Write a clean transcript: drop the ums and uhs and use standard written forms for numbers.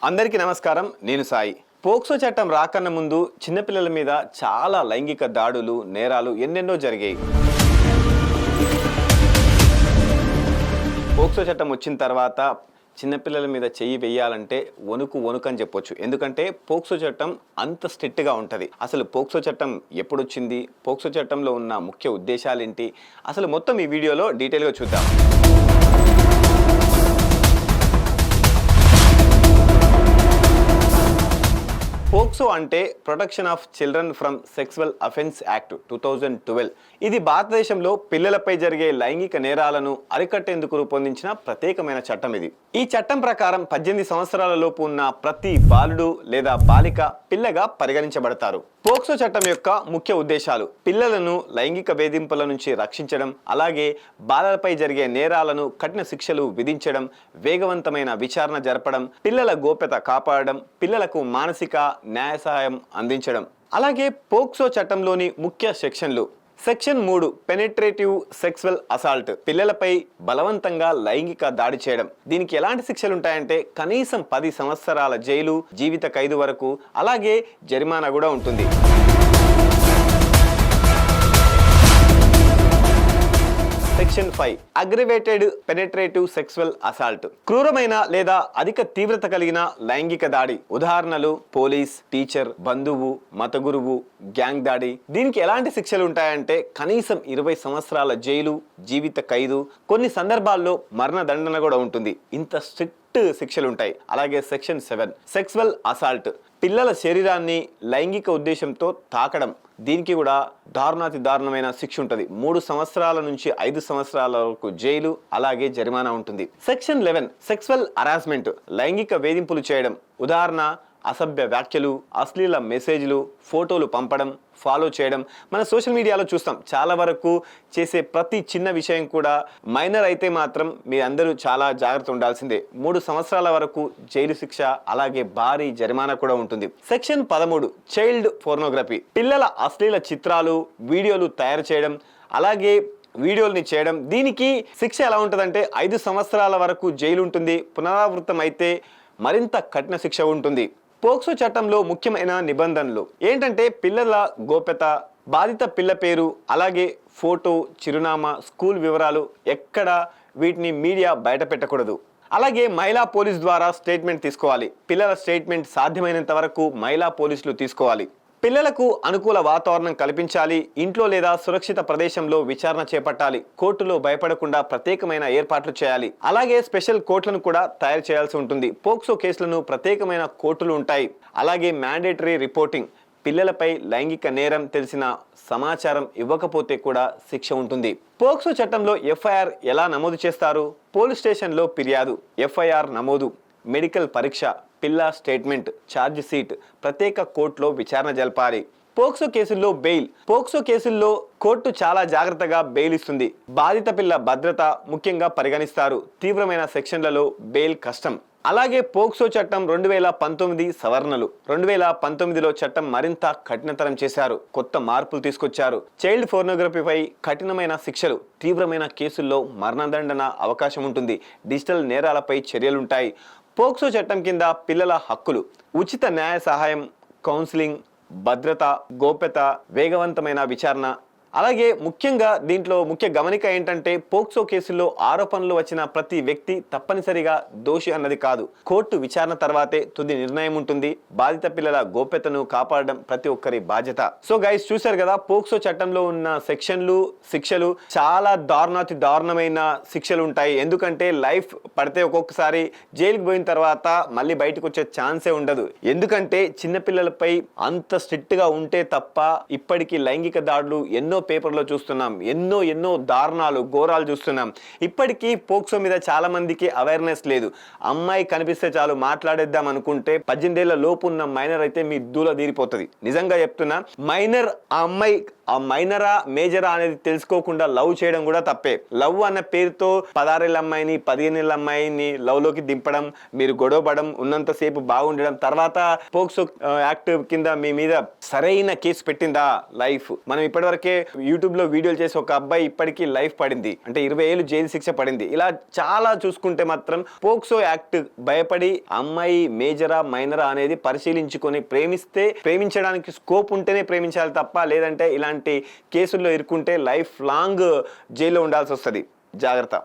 అందరికీ నమస్కారం. నేను సాయి. పోక్సో చట్టం రాకన్న ముందు చిన్నపిల్లల మీద చాలా లైంగిక దాడులు, నేరాలు ఎన్నెన్నో జరిగాయి. పోక్సో చట్టం వచ్చిన తర్వాత చిన్నపిల్లల మీద చెయ్యి వేయాలంటే వణుకు అని చెప్పొచ్చు. ఎందుకంటే పోక్సో చట్టం అంత స్ట్రిక్ట్గా ఉంటుంది. అసలు పోక్సో చట్టం ఎప్పుడు వచ్చింది, పోక్సో చట్టంలో ఉన్న ముఖ్య ఉద్దేశాలు ఏంటి, అసలు మొత్తం ఈ వీడియోలో డీటెయిల్గా చూద్దాం. పోక్సో అంటే protection of children from sexual offence act 2012. ఇది భారతదేశంలో పిల్లలపై జరిగే లైంగిక నేరాలను అరికట్టేందుకు రూపొందించిన ప్రత్యేకమైన చట్టం. ఈ చట్టం ప్రకారం 18 సంవత్సరాల లోపు ఉన్న ప్రతి బాలుడు లేదా బాలిక పిల్లగా పరిగణించబడతారు. పోక్సో చట్టం యొక్క ముఖ్య ఉద్దేశాలు: పిల్లలను లైంగిక వేధింపుల నుంచి రక్షించడం, అలాగే బాలలపై జరిగే నేరాలను కఠిన శిక్షలు విధించడం, వేగవంతమైన విచారణ జరపడం, పిల్లల గోప్యత కాపాడడం, పిల్లలకు మానసిక న్యాయ సహాయం అందించడం. అలాగే పోక్సో చట్టంలోని ముఖ్య సెక్షన్లు: సెక్షన్ 3 పెనిట్రేటివ్ సెక్సువల్ అసాల్ట్, పిల్లలపై బలవంతంగా లైంగిక దాడి చేయడం. దీనికి ఎలాంటి శిక్షలు ఉంటాయంటే కనీసం 10 సంవత్సరాల జైలు, జీవిత ఖైదు వరకు, అలాగే జరిమానా కూడా ఉంటుంది. Section 5 aggravated penetrative sexual assault, క్రూరమైన లేదా అధిక తీవ్రత కలిగిన లైంగిక దాడి. ఉదాహరణలు: పోలీస్, టీచర్, బంధువు, మత గురువు, గ్యాంగ్ దాడి. దీనికి ఎలాంటి శిక్షలు ఉంటాయంటే కనీసం 20 సంవత్సరాల జైలు, జీవిత ఖైదు, కొన్ని సందర్భాల్లో మరణదండన కూడా ఉంటుంది. ఇంత స్ట్రిక్ట్ శిక్షలు ఉంటాయి. అలాగే సెక్షన్ 7 సెక్సువల్ అసాల్ట్, పిల్లల శరీరాన్ని లైంగిక ఉద్దేశంతో తాకడం. దీనికి కూడా దారుణాతి దారుణమైన శిక్ష ఉంటుంది. 3 సంవత్సరాల నుంచి 5 సంవత్సరాల వరకు జైలు, అలాగే జరిమానా ఉంటుంది. సెక్షన్ 11 సెక్సువల్ హరాస్మెంట్, లైంగిక వేధింపులు చేయడం. ఉదాహరణ: అసభ్య వ్యాఖ్యలు, అశ్లీల మెసేజ్లు, ఫోటోలు పంపడం, ఫాలో చేయడం. మన సోషల్ మీడియాలో చూస్తాం. చాలా వరకు చేసే ప్రతి చిన్న విషయం కూడా మైనర్ అయితే మాత్రం మీ అందరూ చాలా జాగ్రత్త ఉండాల్సిందే. 3 సంవత్సరాల వరకు జైలు శిక్ష, అలాగే భారీ జరిమానా కూడా ఉంటుంది. సెక్షన్ 13 చైల్డ్ పోర్నోగ్రఫీ, పిల్లల అశ్లీల చిత్రాలు, వీడియోలు తయారు చేయడం, అలాగే వీడియోల్ని చేయడం. దీనికి శిక్ష ఎలా ఉంటుందంటే 5 సంవత్సరాల వరకు జైలు ఉంటుంది. పునరావృతం అయితే మరింత కఠిన శిక్ష ఉంటుంది. పోక్సో చట్టంలో ముఖ్యమైన నిబంధనలు ఏంటంటే పిల్లల గోప్యత, బాధిత పిల్ల పేరు, అలాగే ఫోటో, చిరునామా, స్కూల్ వివరాలు ఎక్కడ వీటిని మీడియా బయట పెట్టకూడదు. అలాగే మహిళా పోలీస్ ద్వారా స్టేట్మెంట్ తీసుకోవాలి. పిల్లల స్టేట్మెంట్ సాధ్యమైనంత వరకు మహిళా పోలీసులు తీసుకోవాలి. పిల్లలకు అనుకూల వాతావరణం కల్పించాలి. ఇంట్లో లేదా సురక్షిత ప్రదేశంలో విచారణ చేపట్టాలి. కోర్టులో భయపడకుండా ప్రత్యేకమైన ఏర్పాట్లు చేయాలి. అలాగే స్పెషల్ కోర్టులను కూడా తయారు చేయాల్సి ఉంటుంది. పోక్సో కేసులను ప్రత్యేకమైన కోర్టులు ఉంటాయి. అలాగే మ్యాండేటరీ రిపోర్టింగ్, పిల్లలపై లైంగిక నేరం తెలిసిన సమాచారం ఇవ్వకపోతే కూడా శిక్ష ఉంటుంది. పోక్సో చట్టంలో ఎఫ్ఐఆర్ ఎలా నమోదు చేస్తారు? పోలీస్ స్టేషన్లో ఫిర్యాదు, ఎఫ్ఐఆర్ నమోదు, మెడికల్ పరీక్ష, పిల్ల స్టేట్మెంట్, ఛార్జ్ షీట్, ప్రత్యేక కోర్టులో విచారణ జరపాలి. పోక్సో కేసుల్లో బెయిల్, పోక్సో కేసుల్లో కోర్టు చాలా జాగ్రత్తగా బెయిల్ ఇస్తుంది. బాధిత పిల్ల భద్రత ముఖ్యంగా పరిగణిస్తారు. తీవ్రమైన సెక్షన్లలో బెయిల్ కష్టం. అలాగే పోక్సో చట్టం 2019 సవరణలు. 2019లో చట్టం మరింత కఠినతరం చేశారు. కొత్త మార్పులు తీసుకొచ్చారు. చైల్డ్ పోర్నోగ్రఫీపై కఠినమైన శిక్షలు, తీవ్రమైన కేసుల్లో మరణదండన అవకాశం ఉంటుంది. డిజిటల్ నేరాలపై చర్యలుంటాయి. పోక్సో చట్టం కింద పిల్లల హక్కులు: ఉచిత న్యాయ సహాయం, కౌన్సిలింగ్, భద్రత, గోప్యత, వేగవంతమైన విచారణ. అలాగే ముఖ్యంగా దీంట్లో ముఖ్య గమనిక ఏంటంటే పోక్సో కేసుల్లో ఆరోపణలు వచ్చిన ప్రతి వ్యక్తి తప్పనిసరిగా దోషి అన్నది కాదు. కోర్టు విచారణ తర్వాతే తుది నిర్ణయం ఉంటుంది. బాధిత పిల్లల గోప్యతను కాపాడడం ప్రతి ఒక్కరి బాధ్యత. సో గైస్, చూశారు కదా పోక్సో చట్టంలో ఉన్న సెక్షన్లు, శిక్షలు చాలా దారుణాతి దారుణమైన శిక్షలు ఉంటాయి. ఎందుకంటే లైఫ్ పడితే ఒక్కొక్కసారి జైలుకి పోయిన తర్వాత మళ్ళీ బయటకు వచ్చే ఛాన్సే ఉండదు. ఎందుకంటే చిన్నపిల్లలపై అంత స్ట్రిక్ట్ గా ఉంటే తప్ప ఇప్పటికీ లైంగిక దాడులు ఎన్నో పేపర్లో చూస్తున్నాం. ఎన్నో దారుణాలు, ఘోరాలు చూస్తున్నాం. ఇప్పటికీ పోక్సో మీద చాలా మందికి అవేర్నెస్ లేదు. అమ్మాయి కనిపిస్తే చాలు మాట్లాడేద్దాం అనుకుంటే 18 ఏళ్ల లోపు ఉన్న మైనర్ అయితే మీ దూల తీరిపోతుంది. నిజంగా చెప్తున్నా, మైనర్ ఆ అమ్మాయి ఆ మైనరా మేజరా అనేది తెలుసుకోకుండా లవ్ చేయడం కూడా తప్పే. లవ్ అన్న పేరుతో 16 ఏళ్ళ అమ్మాయిని 15 ఏళ్ళ అమ్మాయిని లవ్ లోకి దింపడం, మీరు గొడవపడడం, ఉన్నంతసేపు బాగుండడం, తర్వాత పోక్సో యాక్ట్ కింద మీ మీద సరైన కేసు పెట్టిందా లైఫ్. మనం ఇప్పటివరకే యూట్యూబ్ లో వీడియోలు చేసి ఒక అబ్బాయి ఇప్పటికీ లైఫ్ పడింది అంటే 20 ఏళ్ళు జైలు శిక్ష పడింది. ఇలా చాలా చూసుకుంటే మాత్రం పోక్సో యాక్ట్ భయపడి అమ్మాయి మేజరా మైనరా అనేది పరిశీలించుకొని ప్రేమించడానికి స్కోప్ ఉంటేనే ప్రేమించాలి తప్ప, లేదంటే ఇలాంటి కేసుల్లో ఇరుక్కుంటే లైఫ్ లాంగ్ జైల్లో ఉండాల్సి వస్తుంది. జాగ్రత్త.